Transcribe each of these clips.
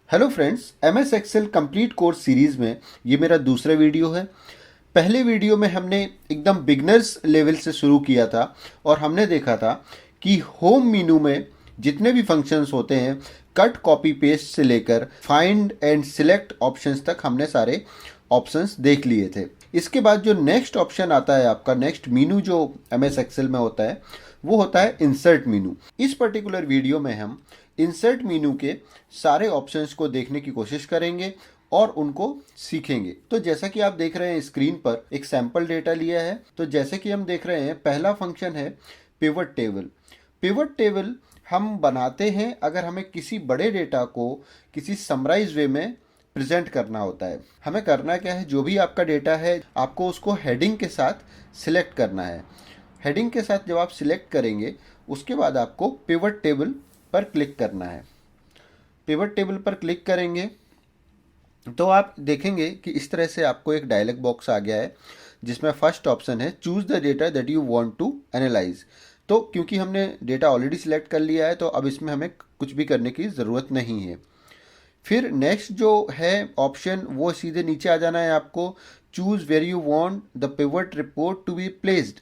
Hello friends, MS Excel complete course series में ये मेरा दूसरा वीडियो है। पहले वीडियो में हमने एकदम बिगनर्स लेवल से शुरू किया था और हमने देखा था कि होम मेनू में जितने भी फंक्शंस होते हैं, कट कॉपी पेस्ट से लेकर फाइंड एंड सिलेक्ट ऑप्शंस तक हमने सारे ऑप्शंस देख लिए थे। इसके बाद जो नेक्स्ट ऑप्शन आता है, आपका नेक्स्ट मेनू जो एमएस एक्सेल में होता है, वो होता है इंसर्ट मेनू। इस पर्टिकुलर वीडियो में हम इंसर्ट मेनू के सारे ऑप्शंस को देखने की कोशिश करेंगे और उनको सीखेंगे। तो जैसा कि आप देख रहे हैं स्क्रीन पर एक सैंपल डेटा लिया है। तो जैसे कि हम देख रहे हैं, पहला फंक्शन है पिवट टेबल। पिवट टेबल हम बनाते हैं अगर हमें किसी बड़े डेटा को किसी समराइज वे में प्रेजेंट करना होता है। हमें करना क्या है, जो भी आपका डेटा है आपको उसको हेडिंग के साथ सिलेक्ट करना है। हेडिंग के साथ जब आप सिलेक्ट करेंगे उसके बाद आपको पिवट टेबल पर क्लिक करना है। पिवट टेबल पर क्लिक करेंगे तो आप देखेंगे कि इस तरह से आपको एक डायलॉग बॉक्स आ गया है जिसमें फर्स्ट ऑप्शन है choose the data that you want to analyse. तो क्योंकि हमने डेटा ऑलरेडी सिलेक्ट कर लिया है तो अब इसमें हमें कुछ भी करने की ज़रूरत नहीं है। फिर नेक्स्ट जो है ऑप्शन, वो सीधे नीचे आ जाना है आपको, choose where you want the pivot report to be placed.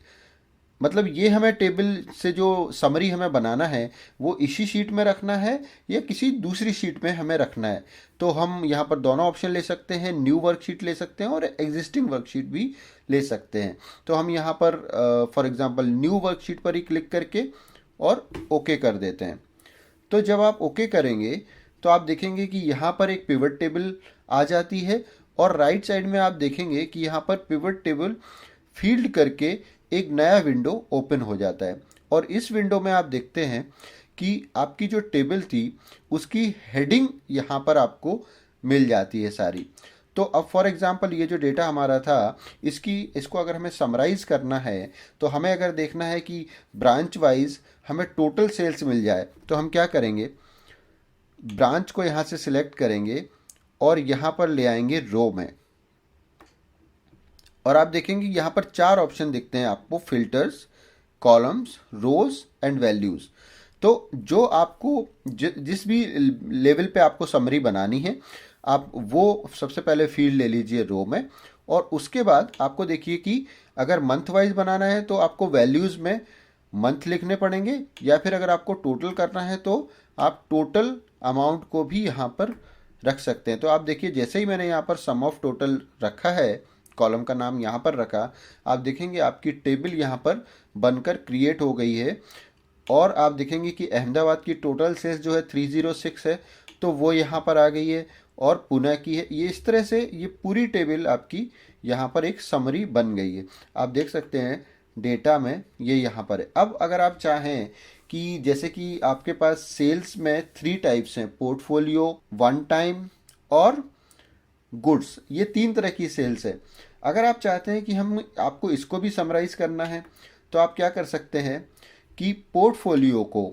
मतलब ये हमें टेबल से जो समरी हमें बनाना है वो इसी शीट में रखना है या किसी दूसरी शीट में हमें रखना है। तो हम यहाँ पर दोनों ऑप्शन ले सकते हैं, न्यू वर्कशीट ले सकते हैं और एग्जिस्टिंग वर्कशीट भी ले सकते हैं। तो हम यहाँ पर फॉर एग्जांपल न्यू वर्कशीट पर ही क्लिक करके और ओके कर देते हैं। तो जब आप ओके करेंगे तो आप देखेंगे कि यहाँ पर एक पिवट टेबल आ जाती है और राइट साइड में आप देखेंगे कि यहाँ पर पिवट टेबल फील्ड करके एक नया विंडो ओपन हो जाता है। और इस विंडो में आप देखते हैं कि आपकी जो टेबल थी उसकी हेडिंग यहाँ पर आपको मिल जाती है सारी। तो अब फॉर एग्जांपल ये जो डेटा हमारा था इसको अगर हमें समराइज़ करना है तो हमें अगर देखना है कि ब्रांच वाइज हमें टोटल सेल्स मिल जाए तो हम क्या करेंगे, ब्रांच को यहाँ से सिलेक्ट करेंगे और यहाँ पर ले आएंगे रो में। और आप देखेंगे यहाँ पर चार ऑप्शन दिखते हैं आपको, filters, columns, rows and values. तो जो आपको जिस भी लेवल पे आपको समरी बनानी है आप वो सबसे पहले फील्ड ले लीजिए रो में। और उसके बाद आपको देखिए कि अगर मंथ वाइज बनाना है तो आपको वैल्यूज़ में मंथ लिखने पड़ेंगे, या फिर अगर आपको टोटल करना है तो आप टोटल अमाउंट को भी यहाँ पर रख सकते हैं। तो आप देखिए जैसे ही मैंने यहाँ पर सम ऑफ टोटल रखा है, कॉलम का नाम यहाँ पर रखा, आप देखेंगे आपकी टेबल यहाँ पर बनकर क्रिएट हो गई है। और आप देखेंगे कि अहमदाबाद की टोटल सेल्स जो है 306 है तो वो यहाँ पर आ गई है, और पुणे की है। ये इस तरह से ये पूरी टेबल आपकी यहाँ पर एक समरी बन गई है। आप देख सकते हैं डेटा में ये यहाँ पर है। अब अगर आप चाहें कि जैसे कि आपके पास सेल्स में 3 टाइप्स हैं, पोर्टफोलियो, वन टाइम और गुड्स, ये 3 तरह की सेल्स है। अगर आप चाहते हैं कि हम आपको इसको भी समराइज करना है तो आप क्या कर सकते हैं कि पोर्टफोलियो को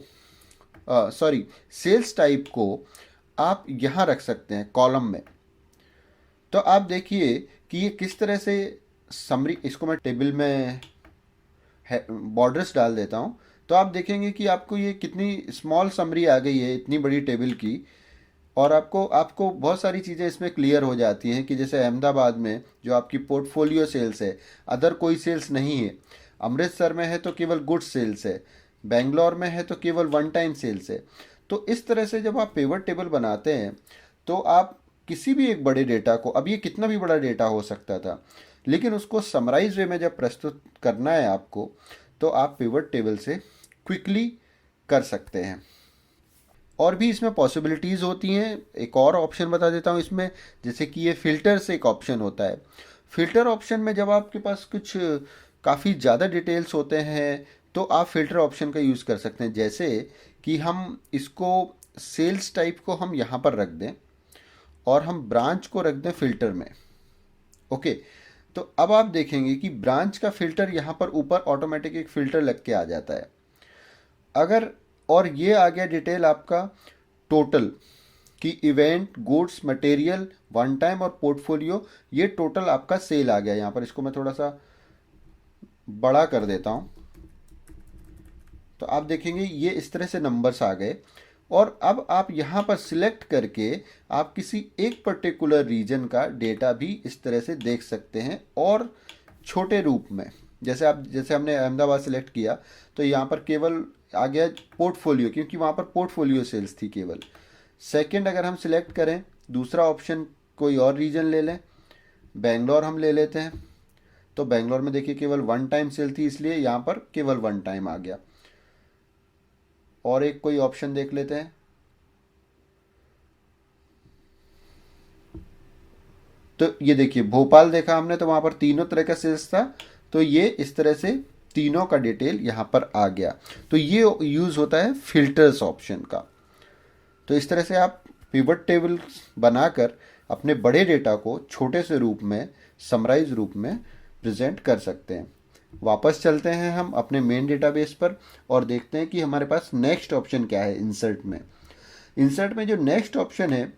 सॉरी सेल्स टाइप को आप यहाँ रख सकते हैं कॉलम में। तो आप देखिए कि ये किस तरह से समरी, इसको मैं टेबल में बॉर्डर्स डाल देता हूँ तो आप देखेंगे कि आपको ये कितनी स्मॉल समरी आ गई है इतनी बड़ी टेबल की। और आपको आपको बहुत सारी चीज़ें इसमें क्लियर हो जाती हैं कि जैसे अहमदाबाद में जो आपकी पोर्टफोलियो सेल्स है, अदर कोई सेल्स नहीं है। अमृतसर में है तो केवल गुड्स सेल्स है, बेंगलोर में है तो केवल वन टाइम सेल्स है। तो इस तरह से जब आप पिवट टेबल बनाते हैं तो आप किसी भी एक बड़े डेटा को, अब ये कितना भी बड़ा डेटा हो सकता था, लेकिन उसको समराइज वे में जब प्रस्तुत करना है आपको तो आप पिवट टेबल से क्विकली कर सकते हैं। और भी इसमें पॉसिबिलिटीज़ होती हैं। एक और ऑप्शन बता देता हूँ इसमें, जैसे कि ये फ़िल्टर से एक ऑप्शन होता है। फ़िल्टर ऑप्शन में जब आपके पास कुछ काफ़ी ज़्यादा डिटेल्स होते हैं तो आप फ़िल्टर ऑप्शन का यूज़ कर सकते हैं। जैसे कि हम इसको सेल्स टाइप को हम यहाँ पर रख दें और हम ब्रांच को रख दें फ़िल्टर में। ओके, तो अब आप देखेंगे कि ब्रांच का फ़िल्टर यहाँ पर ऊपर ऑटोमेटिक एक फ़िल्टर लग के आ जाता है। अगर और ये आ गया डिटेल आपका टोटल कि event, goods, material, one time और पोर्टफोलियो, ये टोटल आपका सेल आ गया। यहाँ पर इसको मैं थोड़ा सा बड़ा कर देता हूँ तो आप देखेंगे ये इस तरह से नंबर्स आ गए। और अब आप यहाँ पर सिलेक्ट करके आप किसी एक पर्टिकुलर रीजन का डेटा भी इस तरह से देख सकते हैं और छोटे रूप में। जैसे हमने अहमदाबाद सिलेक्ट किया तो यहाँ पर केवल आ गया पोर्टफोलियो, क्योंकि वहाँ पर पोर्टफोलियो सेल्स थी केवल। सेकंड अगर हम सिलेक्ट करें दूसरा ऑप्शन, कोई और रीजन ले लें, बेंगलोर हम ले लेते हैं, तो बेंगलोर में देखिए केवल वन टाइम सेल थी, इसलिए यहाँ पर केवल वन टाइम आ गया। और एक कोई ऑप्शन देख लेते हैं, तो ये देखिए भोपाल देखा हमने तो वहाँ पर तीनों तरह का सेल्स था, तो ये इस तरह से तीनों का डिटेल यहाँ पर आ गया। तो ये यूज़ होता है फिल्टर्स ऑप्शन का। तो इस तरह से आप पिवट टेबल बनाकर अपने बड़े डेटा को छोटे से रूप में, समराइज रूप में प्रेजेंट कर सकते हैं। वापस चलते हैं हम अपने मेन डेटाबेस पर और देखते हैं कि हमारे पास नेक्स्ट ऑप्शन क्या है इंसर्ट में। इंसर्ट में जो नेक्स्ट ऑप्शन है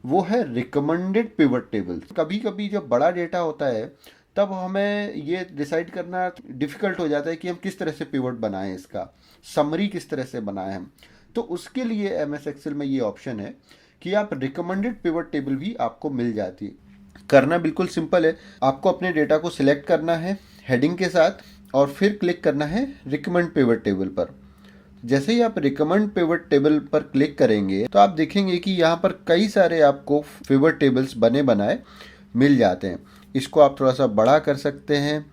वो है रिकमेंडेड पिवट टेबल। कभी कभी जब बड़ा डेटा होता है तब हमें ये डिसाइड करना डिफ़िकल्ट हो जाता है कि हम किस तरह से पिवट बनाएं, इसका समरी किस तरह से बनाएं हम। तो उसके लिए एम एस एक्सेल में ये ऑप्शन है कि आप रिकमेंडेड पिवट टेबल भी आपको मिल जाती है। करना बिल्कुल सिंपल है, आपको अपने डेटा को सिलेक्ट करना है हेडिंग के साथ और फिर क्लिक करना है रिकमेंड पिवट टेबल पर। जैसे ही आप रिकमेंड पिवट टेबल पर क्लिक करेंगे तो आप देखेंगे कि यहाँ पर कई सारे आपको पिवट टेबल्स बने बनाए मिल जाते हैं। इसको आप थोड़ा सा बड़ा कर सकते हैं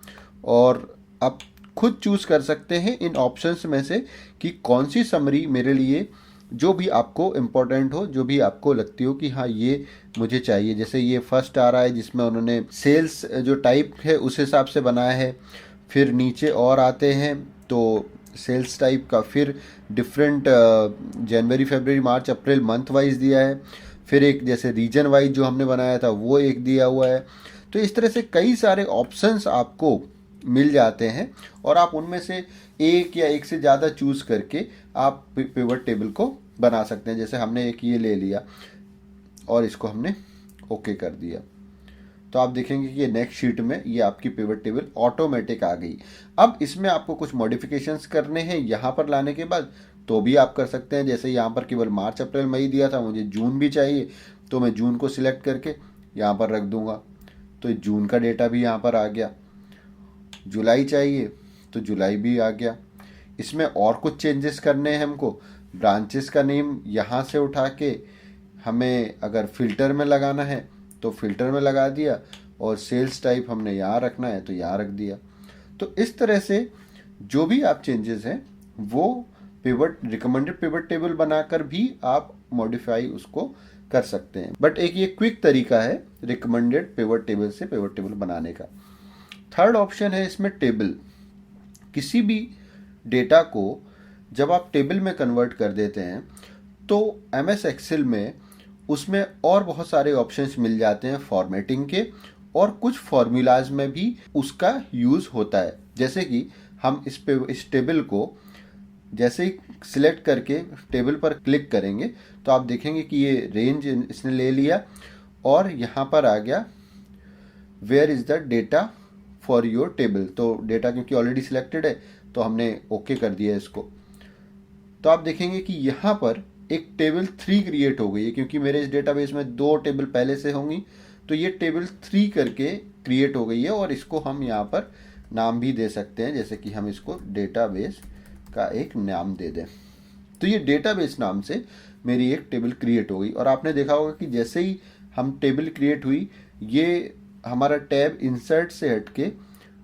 और आप खुद चूज़ कर सकते हैं इन ऑप्शंस में से कि कौन सी समरी मेरे लिए जो भी आपको इम्पोर्टेंट हो, जो भी आपको लगती हो कि हाँ ये मुझे चाहिए। जैसे ये फर्स्ट आ रहा है जिसमें उन्होंने सेल्स जो टाइप है उस हिसाब से बनाया है। फिर नीचे और आते हैं तो सेल्स टाइप का, फिर डिफरेंट जनवरी फरवरी मार्च अप्रैल मंथ वाइज दिया है। फिर एक जैसे रीजन वाइज जो हमने बनाया था वो एक दिया हुआ है। तो इस तरह से कई सारे ऑप्शंस आपको मिल जाते हैं और आप उनमें से एक या एक से ज़्यादा चूज़ करके आप पिवट टेबल को बना सकते हैं। जैसे हमने एक ये ले लिया और इसको हमने ओके कर दिया, तो आप देखेंगे कि ये नेक्स्ट शीट में ये आपकी पिवट टेबल ऑटोमेटिक आ गई। अब इसमें आपको कुछ मॉडिफिकेशंस करने हैं यहाँ पर लाने के बाद, तो भी आप कर सकते हैं। जैसे यहाँ पर केवल मार्च अप्रैल मई दिया था, मुझे जून भी चाहिए तो मैं जून को सिलेक्ट करके यहाँ पर रख दूँगा, तो जून का डेटा भी यहाँ पर आ गया। जुलाई चाहिए तो जुलाई भी आ गया। इसमें और कुछ चेंजेस करने हैं हमको, ब्रांचेस का नेम यहाँ से उठा के हमें अगर फिल्टर में लगाना है तो फिल्टर में लगा दिया और सेल्स टाइप हमने यहाँ रखना है तो यहाँ रख दिया। तो इस तरह से जो भी आप चेंजेस हैं वो रिकमेंडेड पिवट टेबल बनाकर भी आप मॉडिफाई उसको कर सकते हैं। बट एक ये क्विक तरीका है रिकमेंडेड पिवट टेबल से पिवट टेबल बनाने का। थर्ड ऑप्शन है इसमें टेबल। किसी भी डेटा को जब आप टेबल में कन्वर्ट कर देते हैं तो एम एस एक्सेल में उसमें और बहुत सारे ऑप्शंस मिल जाते हैं फॉर्मेटिंग के, और कुछ फॉर्मूलाज में भी उसका यूज़ होता है। जैसे कि हम इस टेबल को जैसे ही सिलेक्ट करके टेबल पर क्लिक करेंगे तो आप देखेंगे कि ये रेंज इसने ले लिया और यहाँ पर आ गया where is the data for your table. तो डेटा क्योंकि ऑलरेडी सिलेक्टेड है तो हमने ओके कर दिया इसको। तो आप देखेंगे कि यहाँ पर एक टेबल 3 क्रिएट हो गई है, क्योंकि मेरे इस डेटाबेस में 2 टेबल पहले से होंगी, तो ये टेबल 3 करके क्रिएट हो गई है। और इसको हम यहाँ पर नाम भी दे सकते हैं, जैसे कि हम इसको डेटाबेस का एक नाम दे दें। तो ये डेटाबेस नाम से मेरी एक टेबल क्रिएट हो गई। और आपने देखा होगा कि जैसे ही हम टेबल क्रिएट हुई ये हमारा टैब इंसर्ट से हट के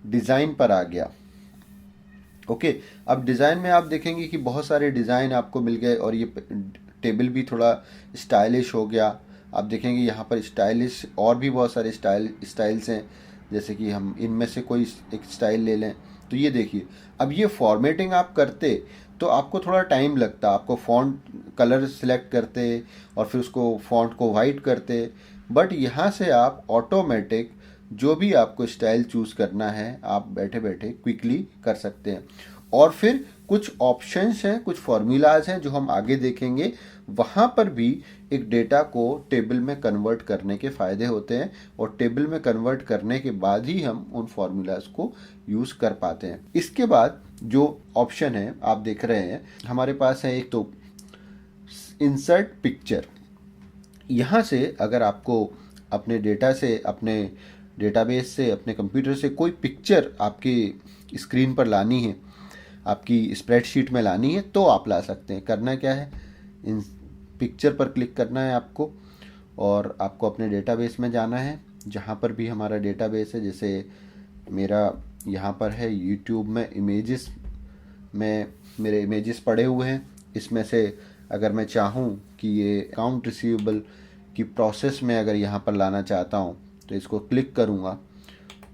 डिज़ाइन पर आ गया। ओके, अब डिज़ाइन में आप देखेंगे कि बहुत सारे डिज़ाइन आपको मिल गए और ये टेबल भी थोड़ा स्टाइलिश हो गया। आप देखेंगे यहाँ पर स्टाइलिश और भी बहुत सारे स्टाइल्स हैं, जैसे कि हम इनमें से कोई एक स्टाइल ले लें। तो ये देखिए, अब ये फॉर्मेटिंग आप करते तो आपको थोड़ा टाइम लगता, आपको फॉन्ट कलर सिलेक्ट करते और फिर उसको फॉन्ट को वाइट करते। बट यहाँ से आप ऑटोमेटिक जो भी आपको स्टाइल चूज़ करना है आप बैठे बैठे क्विकली कर सकते हैं। और फिर कुछ ऑप्शंस हैं, कुछ फॉर्मूलाज हैं जो हम आगे देखेंगे, वहाँ पर भी एक डेटा को टेबल में कन्वर्ट करने के फ़ायदे होते हैं और टेबल में कन्वर्ट करने के बाद ही हम उन फॉर्मूलाज को यूज़ कर पाते हैं। इसके बाद जो ऑप्शन है आप देख रहे हैं हमारे पास है, एक तो इंसर्ट पिक्चर। यहाँ से अगर आपको अपने डेटा से, अपने डेटाबेस से, अपने कंप्यूटर से कोई पिक्चर आपकी स्क्रीन पर लानी है, आपकी स्प्रेडशीट में लानी है, तो आप ला सकते हैं। करना क्या है, इन पिक्चर पर क्लिक करना है आपको और आपको अपने डेटाबेस में जाना है, जहाँ पर भी हमारा डेटाबेस है। जैसे मेरा यहाँ पर है यूट्यूब में इमेजेस में मेरे इमेजेस पड़े हुए हैं। इसमें से अगर मैं चाहूँ कि ये अकाउंट रिसीवेबल की प्रोसेस में अगर यहाँ पर लाना चाहता हूँ तो इसको क्लिक करूँगा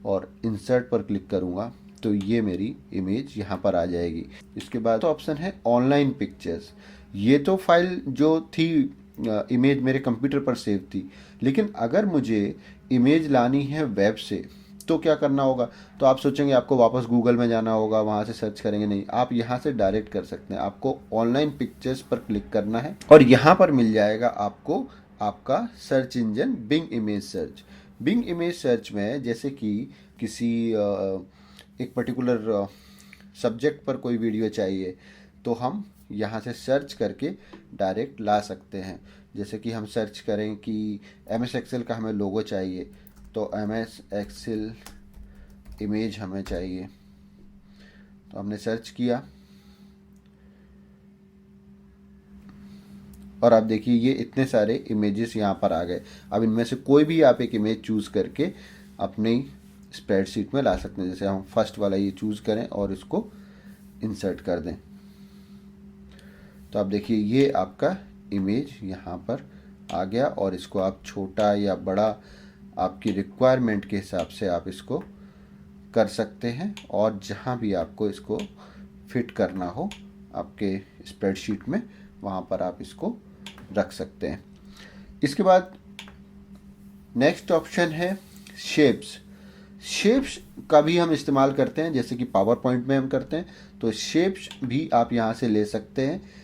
और इंसर्ट पर क्लिक करूँगा तो ये मेरी इमेज यहाँ पर आ जाएगी। इसके बाद तो ऑप्शन है ऑनलाइन पिक्चर्स। ये तो फाइल जो थी, इमेज मेरे कंप्यूटर पर सेव थी, लेकिन अगर मुझे इमेज लानी है वेब से तो क्या करना होगा। तो आप सोचेंगे आपको वापस गूगल में जाना होगा, वहाँ से सर्च करेंगे। नहीं, आप यहाँ से डायरेक्ट कर सकते हैं। आपको ऑनलाइन पिक्चर्स पर क्लिक करना है और यहाँ पर मिल जाएगा आपको आपका search engine Bing image search. Bing image search में जैसे कि किसी एक पर्टिकुलर सब्जेक्ट पर कोई वीडियो चाहिए तो हम यहाँ से सर्च करके डायरेक्ट ला सकते हैं। जैसे कि हम सर्च करें कि MS एक्सेल का हमें लोगो चाहिए, तो MS एक्सेल इमेज हमें चाहिए, तो हमने सर्च किया और आप देखिए ये इतने सारे इमेजेस यहाँ पर आ गए। अब इनमें से कोई भी आप एक इमेज चूज़ करके अपनी स्प्रेडशीट में ला सकते हैं। जैसे हम फर्स्ट वाला ये चूज़ करें और इसको इंसर्ट कर दें, तो आप देखिए ये आपका इमेज यहाँ पर आ गया और इसको आप छोटा या बड़ा आपकी रिक्वायरमेंट के हिसाब से आप इसको कर सकते हैं और जहाँ भी आपको इसको फिट करना हो आपके स्प्रेडशीट में, वहाँ पर आप इसको रख सकते हैं। इसके बाद नेक्स्ट ऑप्शन है शेप्स। शेप्स का भी हम इस्तेमाल करते हैं, जैसे कि पावर पॉइंट में हम करते हैं, तो शेप्स भी आप यहाँ से ले सकते हैं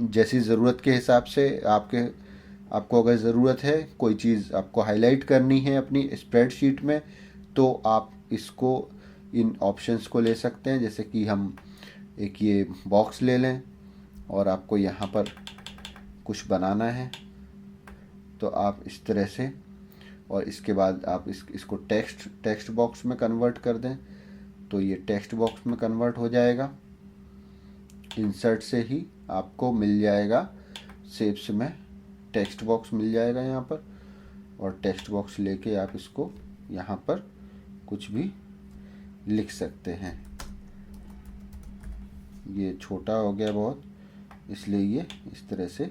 जैसी ज़रूरत के हिसाब से। आपको अगर ज़रूरत है कोई चीज़ आपको हाईलाइट करनी है अपनी स्प्रेडशीट में, तो आप इसको इन ऑप्शंस को ले सकते हैं। जैसे कि हम एक ये बॉक्स ले लें और आपको यहाँ पर कुछ बनाना है तो आप इस तरह से, और इसके बाद आप इसको टेक्स्ट बॉक्स में कन्वर्ट कर दें तो ये टेक्स्ट बॉक्स में कन्वर्ट हो जाएगा। इंसर्ट से ही आपको मिल जाएगा, शेप्स में टेक्स्ट बॉक्स मिल जाएगा यहाँ पर, और टेक्स्ट बॉक्स लेके आप इसको यहाँ पर कुछ भी लिख सकते हैं। ये छोटा हो गया बहुत, इसलिए ये इस तरह से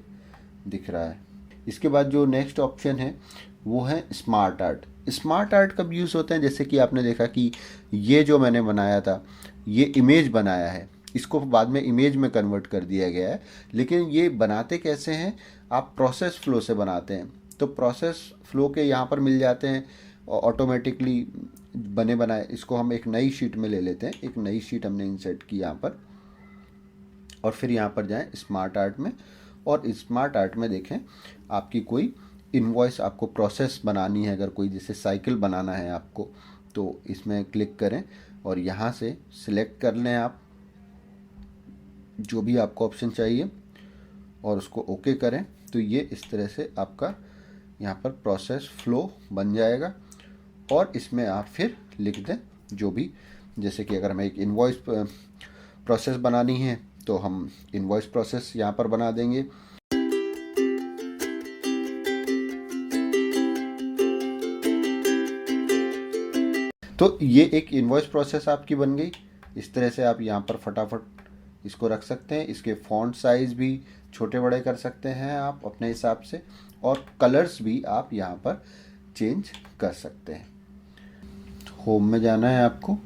दिख रहा है। इसके बाद जो नेक्स्ट ऑप्शन है वो है स्मार्ट आर्ट। स्मार्ट आर्ट कब यूज़ होते हैं, जैसे कि आपने देखा कि ये जो मैंने बनाया था ये इमेज बनाया है, इसको बाद में इमेज में कन्वर्ट कर दिया गया है। लेकिन ये बनाते कैसे हैं, आप प्रोसेस फ्लो से बनाते हैं। तो प्रोसेस फ्लो के यहाँ पर मिल जाते हैं ऑटोमेटिकली बने बनाए। इसको हम एक नई शीट में ले लेते हैं। एक नई शीट हमने इंसर्ट की यहाँ पर, और फिर यहाँ पर जाएं स्मार्ट आर्ट में, और स्मार्ट आर्ट में देखें आपकी कोई इनवॉइस आपको प्रोसेस बनानी है, अगर कोई जैसे साइकिल बनाना है आपको, तो इसमें क्लिक करें और यहाँ से सिलेक्ट कर लें आप जो भी आपको ऑप्शन चाहिए और उसको ओके करें। तो ये इस तरह से आपका यहाँ पर प्रोसेस फ्लो बन जाएगा और इसमें आप फिर लिख दें जो भी, जैसे कि अगर हमें एक इनवॉइस प्रोसेस बनानी है तो हम इनवॉइस प्रोसेस यहाँ पर बना देंगे। तो ये एक इनवॉइस प्रोसेस आपकी बन गई। इस तरह से आप यहाँ पर फटाफट इसको रख सकते हैं। इसके फॉन्ट साइज़ भी छोटे बड़े कर सकते हैं आप अपने हिसाब से, और कलर्स भी आप यहाँ पर चेंज कर सकते हैं। होम में जाना है आपको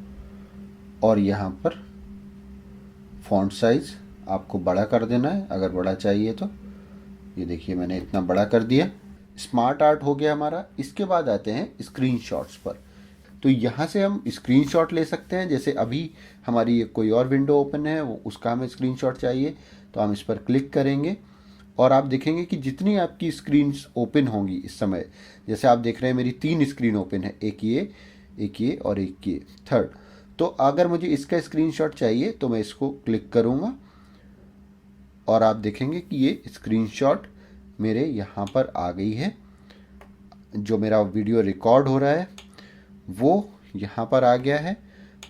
और यहाँ पर फॉन्ट साइज़ आपको बड़ा कर देना है अगर बड़ा चाहिए तो। ये देखिए मैंने इतना बड़ा कर दिया। स्मार्ट आर्ट हो गया हमारा। इसके बाद आते हैं स्क्रीनशॉट्स पर। तो यहाँ से हम स्क्रीनशॉट ले सकते हैं। जैसे अभी हमारी कोई और विंडो ओपन है, वो उसका हमें स्क्रीनशॉट चाहिए, तो हम इस पर क्लिक करेंगे और आप देखेंगे कि जितनी आपकी स्क्रीन्स ओपन होंगी इस समय, जैसे आप देख रहे हैं मेरी 3 स्क्रीन ओपन है, एक ये और एक ये थर्ड। तो अगर मुझे इसका स्क्रीनशॉट चाहिए तो मैं इसको क्लिक करूँगा और आप देखेंगे कि ये स्क्रीनशॉट मेरे यहाँ पर आ गई है। जो मेरा वीडियो रिकॉर्ड हो रहा है वो यहाँ पर आ गया है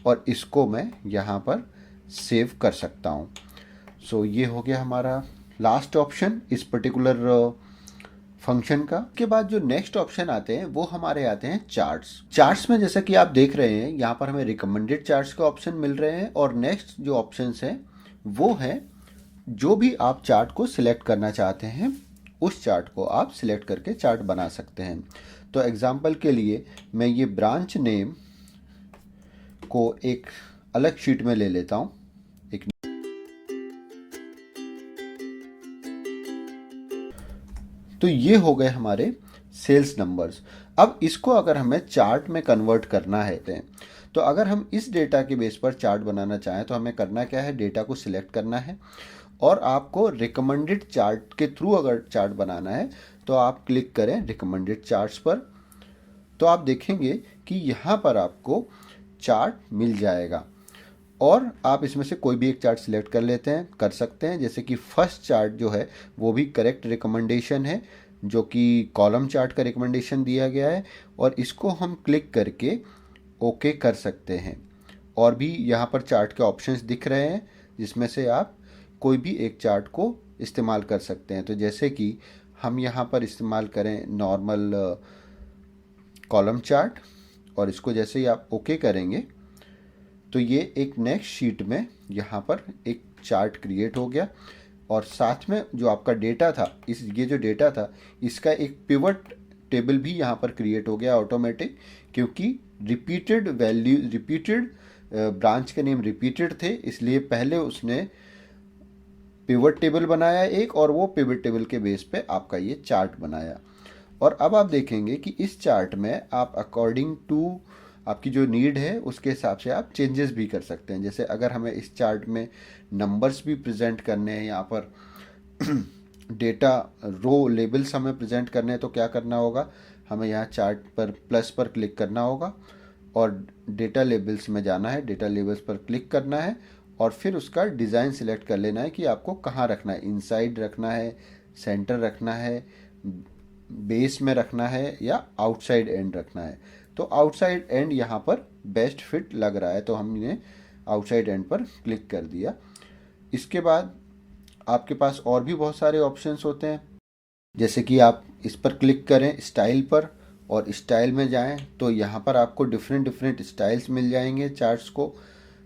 और इसको मैं यहाँ पर सेव कर सकता हूँ। सो ये हो गया हमारा लास्ट ऑप्शन इस पर्टिकुलर फंक्शन का। के बाद जो नेक्स्ट ऑप्शन आते हैं वो हमारे आते हैं चार्ट्स में जैसा कि आप देख रहे हैं यहाँ पर हमें रिकमेंडेड चार्ट्स के ऑप्शन मिल रहे हैं और नेक्स्ट जो ऑप्शंस हैं वो है जो भी आप चार्ट को सिलेक्ट करना चाहते हैं उस चार्ट को आप सिलेक्ट करके चार्ट बना सकते हैं। तो एग्जांपल के लिए मैं ये ब्रांच नेम को एक अलग शीट में ले लेता हूँ। तो ये हो गए हमारे सेल्स नंबर्स। अब इसको अगर हमें चार्ट में कन्वर्ट करना है तो अगर हम इस डेटा के बेस पर चार्ट बनाना चाहें तो हमें करना क्या है, डेटा को सिलेक्ट करना है और आपको रिकमेंडेड चार्ट के थ्रू अगर चार्ट बनाना है तो आप क्लिक करें रिकमेंडेड चार्ट्स पर। तो आप देखेंगे कि यहाँ पर आपको चार्ट मिल जाएगा और आप इसमें से कोई भी एक चार्ट सिलेक्ट कर सकते हैं। जैसे कि फर्स्ट चार्ट जो है वो भी करेक्ट रिकमेंडेशन है जो कि कॉलम चार्ट का रिकमेंडेशन दिया गया है और इसको हम क्लिक करके ओके कर सकते हैं। और भी यहाँ पर चार्ट के ऑप्शंस दिख रहे हैं जिसमें से आप कोई भी एक चार्ट को इस्तेमाल कर सकते हैं। तो जैसे कि हम यहाँ पर इस्तेमाल करें नॉर्मल कॉलम चार्ट और इसको जैसे ही आप ओके करेंगे तो ये एक नेक्स्ट शीट में यहाँ पर एक चार्ट क्रिएट हो गया और साथ में जो आपका डेटा था ये जो डेटा था इसका एक पिवट टेबल भी यहाँ पर क्रिएट हो गया ऑटोमेटिक, क्योंकि रिपीटेड ब्रांच के नेम रिपीटेड थे इसलिए पहले उसने पिवट टेबल बनाया एक और वो पिवट टेबल के बेस पे आपका ये चार्ट बनाया। और अब आप देखेंगे कि इस चार्ट में आप अकॉर्डिंग टू आपकी जो नीड है उसके हिसाब से आप चेंजेस भी कर सकते हैं। जैसे अगर हमें इस चार्ट में नंबर्स भी प्रेजेंट करने हैं, यहाँ पर डेटा रो लेबल्स हमें प्रेजेंट करने हैं तो क्या करना होगा, हमें यहाँ चार्ट पर प्लस पर क्लिक करना होगा और डेटा लेबल्स में जाना है, डेटा लेबल्स पर क्लिक करना है और फिर उसका डिज़ाइन सिलेक्ट कर लेना है कि आपको कहाँ रखना है, इनसाइड रखना है, सेंटर रखना है, बेस में रखना है या आउटसाइड एंड रखना है। तो आउटसाइड एंड यहाँ पर बेस्ट फिट लग रहा है तो हमने आउटसाइड एंड पर क्लिक कर दिया। इसके बाद आपके पास और भी बहुत सारे ऑप्शंस होते हैं, जैसे कि आप इस पर क्लिक करें स्टाइल पर और स्टाइल में जाएं तो यहाँ पर आपको डिफरेंट स्टाइल्स मिल जाएंगे चार्ट्स को,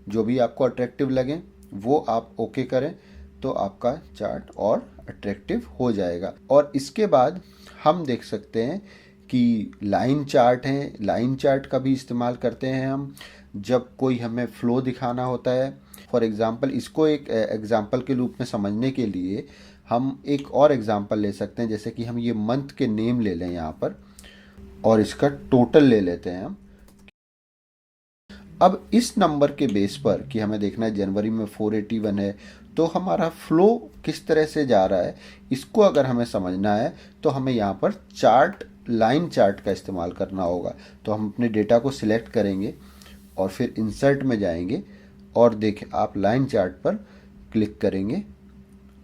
जो भी आपको अट्रैक्टिव लगें वो आप ओके करें तो आपका चार्ट और अट्रैक्टिव हो जाएगा। और इसके बाद हम देख सकते हैं कि लाइन चार्ट है, लाइन चार्ट का भी इस्तेमाल करते हैं हम जब कोई हमें फ्लो दिखाना होता है। फॉर एग्जांपल इसको एक एग्जांपल के रूप में समझने के लिए हम एक और एग्जांपल ले सकते हैं, जैसे कि हम ये मंथ के नेम ले लें यहाँ पर और इसका टोटल ले लेते हैं हम। अब इस नंबर के बेस पर कि हमें देखना है जनवरी में 481 है तो हमारा फ्लो किस तरह से जा रहा है इसको अगर हमें समझना है तो हमें यहाँ पर चार्ट लाइन चार्ट का इस्तेमाल करना होगा। तो हम अपने डेटा को सिलेक्ट करेंगे और फिर इंसर्ट में जाएंगे और देखें आप लाइन चार्ट पर क्लिक करेंगे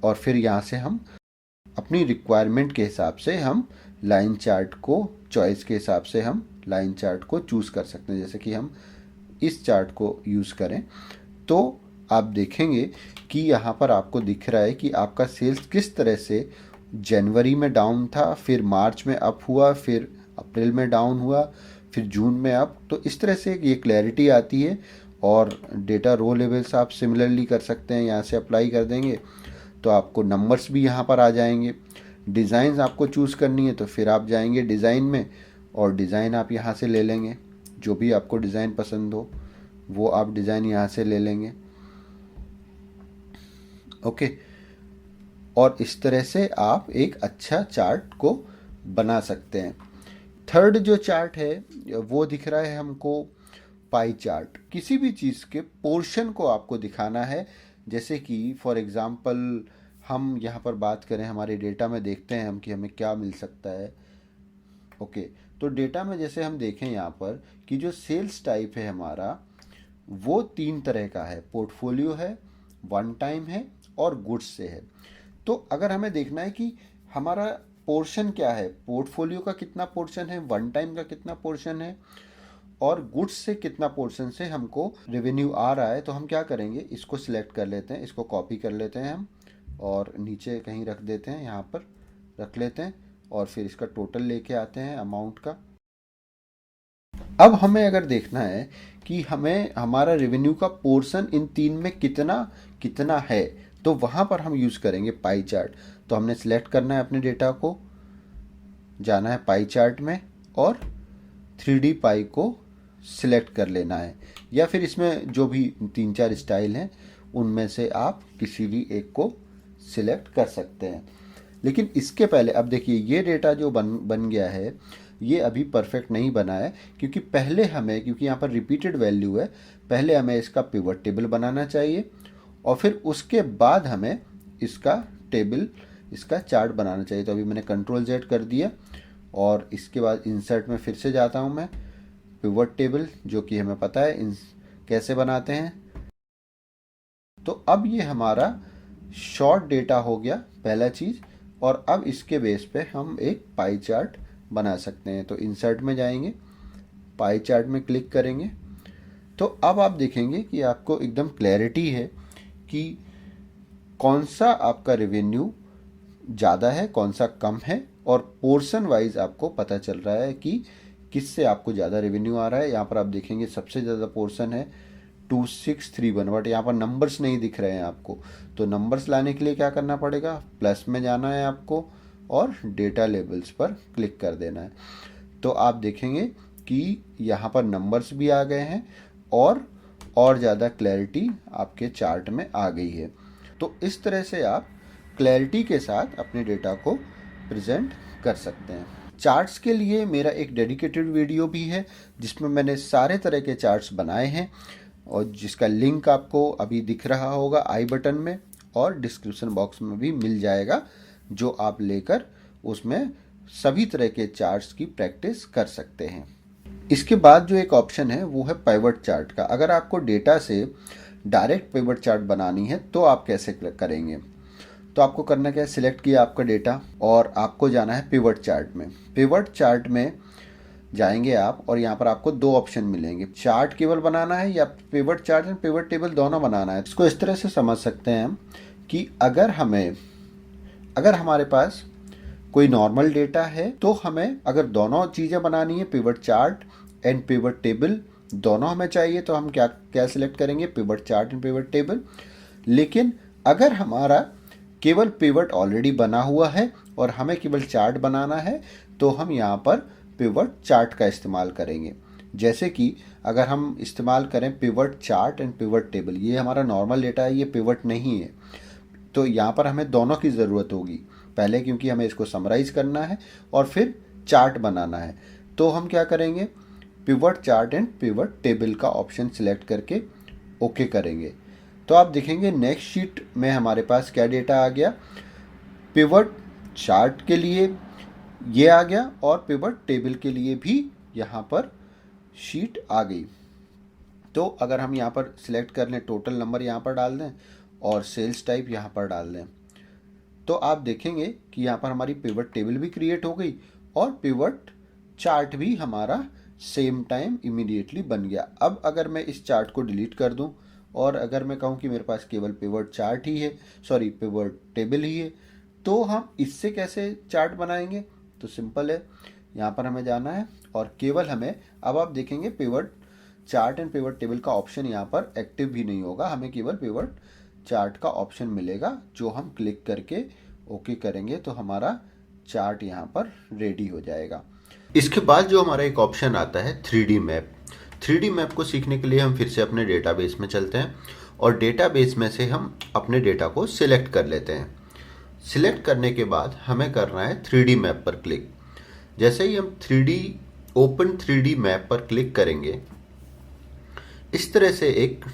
और फिर यहाँ से हम अपनी रिक्वायरमेंट के हिसाब से हम लाइन चार्ट को चॉइस के हिसाब से हम लाइन चार्ट को चूज़ कर सकते हैं। जैसे कि हम इस चार्ट को यूज़ करें तो आप देखेंगे कि यहाँ पर आपको दिख रहा है कि आपका सेल्स किस तरह से जनवरी में डाउन था, फिर मार्च में अप हुआ, फिर अप्रैल में डाउन हुआ, फिर जून में अप। तो इस तरह से ये क्लैरिटी आती है। और डेटा रो लेवल्स आप सिमिलरली कर सकते हैं, यहाँ से अप्लाई कर देंगे तो आपको नंबर्स भी यहाँ पर आ जाएंगे। डिज़ाइंस आपको चूज़ करनी है तो फिर आप जाएंगे डिज़ाइन में और डिज़ाइन आप यहाँ से ले लेंगे, जो भी आपको डिज़ाइन पसंद हो वो आप डिज़ाइन यहाँ से ले लेंगे। ओके, और इस तरह से आप एक अच्छा चार्ट को बना सकते हैं। थर्ड जो चार्ट है वो दिख रहा है हमको पाई चार्ट। किसी भी चीज़ के पोर्शन को आपको दिखाना है, जैसे कि फॉर एग्जांपल हम यहाँ पर बात करें हमारे डेटा में देखते हैं हम कि हमें क्या मिल सकता है। ओके, तो डेटा में जैसे हम देखें यहाँ पर कि जो सेल्स टाइप है हमारा वो 3 तरह का है, पोर्टफोलियो है, वन टाइम है और गुड्स से है। तो अगर हमें देखना है कि हमारा पोर्शन क्या है, पोर्टफोलियो का कितना पोर्शन है, वन टाइम का कितना पोर्शन है, और गुड्स से कितना पोर्शन से हमको रेवेन्यू आ रहा है, तो हम क्या करेंगे, इसको सिलेक्ट कर लेते हैं, इसको कॉपी कर लेते हैं हम और नीचे कहीं रख देते हैं, यहाँ पर रख लेते हैं और फिर इसका टोटल लेके आते हैं अमाउंट का। अब हमें अगर देखना है कि हमें हमारा रेवेन्यू का पोर्शन इन तीन में कितना कितना है, तो वहाँ पर हम यूज़ करेंगे पाई चार्ट। तो हमने सिलेक्ट करना है अपने डेटा को, जाना है पाई चार्ट में और 3D पाई को सिलेक्ट कर लेना है, या फिर इसमें जो भी 3-4 स्टाइल हैं उनमें से आप किसी भी एक को सिलेक्ट कर सकते हैं। लेकिन इसके पहले अब देखिए, ये डेटा जो बन गया है ये अभी परफेक्ट नहीं बना है, क्योंकि पहले हमें, क्योंकि यहाँ पर रिपीटेड वैल्यू है, पहले हमें इसका पिवट टेबल बनाना चाहिए और फिर उसके बाद हमें इसका टेबल, इसका चार्ट बनाना चाहिए। तो अभी मैंने Ctrl+Z कर दिया और इसके बाद इंसर्ट में फिर से जाता हूँ मैं, पिवट टेबल जो कि हमें पता है कैसे बनाते हैं। तो अब ये हमारा शॉर्ट डेटा हो गया पहला चीज़, और अब इसके बेस पे हम एक पाई चार्ट बना सकते हैं। तो इंसर्ट में जाएंगे, पाई चार्ट में क्लिक करेंगे, तो अब आप देखेंगे कि आपको एकदम क्लैरिटी है कि कौन सा आपका रेवेन्यू ज़्यादा है, कौन सा कम है, और पोर्शन वाइज आपको पता चल रहा है कि किससे आपको ज़्यादा रेवेन्यू आ रहा है। यहाँ पर आप देखेंगे सबसे ज़्यादा पोर्शन है 2631, बट यहाँ पर नंबर्स नहीं दिख रहे हैं आपको। तो नंबर्स लाने के लिए क्या करना पड़ेगा, प्लस में जाना है आपको और डेटा लेबल्स पर क्लिक कर देना है। तो आप देखेंगे कि यहाँ पर नंबर्स भी आ गए हैं और ज़्यादा क्लैरिटी आपके चार्ट में आ गई है। तो इस तरह से आप क्लैरिटी के साथ अपने डेटा को प्रेजेंट कर सकते हैं। चार्ट्स के लिए मेरा एक डेडिकेटेड वीडियो भी है जिसमें मैंने सारे तरह के चार्ट्स बनाए हैं और जिसका लिंक आपको अभी दिख रहा होगा आई बटन में और डिस्क्रिप्शन बॉक्स में भी मिल जाएगा, जो आप लेकर उसमें सभी तरह के चार्ट्स की प्रैक्टिस कर सकते हैं। इसके बाद जो एक ऑप्शन है वो है पिवट चार्ट का। अगर आपको डेटा से डायरेक्ट पिवट चार्ट बनानी है तो आप कैसे करेंगे, तो आपको करना क्या है, सिलेक्ट किया आपका डेटा और आपको जाना है पिवट चार्ट में। पिवट चार्ट में जाएंगे आप और यहाँ पर आपको दो ऑप्शन मिलेंगे, चार्ट केवल बनाना है या pivot chart and pivot table दोनों बनाना है। इसको इस तरह से समझ सकते हैं हम कि अगर हमारे पास कोई नॉर्मल डेटा है तो हमें अगर दोनों चीज़ें बनानी है, pivot chart and pivot table दोनों हमें चाहिए, तो हम क्या सिलेक्ट करेंगे, pivot chart and pivot table. लेकिन अगर हमारा केवल पिवट ऑलरेडी बना हुआ है और हमें केवल चार्ट बनाना है तो हम यहाँ पर पिवट चार्ट का इस्तेमाल करेंगे। जैसे कि अगर हम इस्तेमाल करें pivot chart and pivot table, ये हमारा नॉर्मल डेटा है, ये पिवट नहीं है, तो यहाँ पर हमें दोनों की ज़रूरत होगी। पहले क्योंकि हमें इसको समराइज़ करना है और फिर चार्ट बनाना है, तो हम क्या करेंगे, pivot chart and pivot table का ऑप्शन सिलेक्ट करके ओके करेंगे। तो आप देखेंगे नेक्स्ट शीट में हमारे पास क्या डेटा आ गया, पिवट चार्ट के लिए ये आ गया और पिवट टेबल के लिए भी यहाँ पर शीट आ गई। तो अगर हम यहाँ पर सिलेक्ट कर लें, टोटल नंबर यहाँ पर डाल दें और सेल्स टाइप यहाँ पर डाल दें, तो आप देखेंगे कि यहाँ पर हमारी पिवट टेबल भी क्रिएट हो गई और पिवट चार्ट भी हमारा सेम टाइम इमीडिएटली बन गया। अब अगर मैं इस चार्ट को डिलीट कर दूँ और अगर मैं कहूँ कि मेरे पास केवल पिवट चार्ट ही है, सॉरी पिवट टेबल ही है, तो हम इससे कैसे चार्ट बनाएंगे, तो सिंपल है, यहाँ पर हमें जाना है और केवल हमें, अब आप देखेंगे pivot chart and pivot table का ऑप्शन यहाँ पर एक्टिव भी नहीं होगा, हमें केवल पिवट चार्ट का ऑप्शन मिलेगा, जो हम क्लिक करके ओके करेंगे तो हमारा चार्ट यहाँ पर रेडी हो जाएगा। इसके बाद जो हमारा एक ऑप्शन आता है 3D मैप। 3D मैप को सीखने के लिए हम फिर से अपने डेटाबेस में चलते हैं और डेटाबेस में से हम अपने डेटा को सिलेक्ट कर लेते हैं। सिलेक्ट करने के बाद हमें करना है 3D मैप पर क्लिक। जैसे ही हम ओपन 3D मैप पर क्लिक करेंगे, इस तरह से एक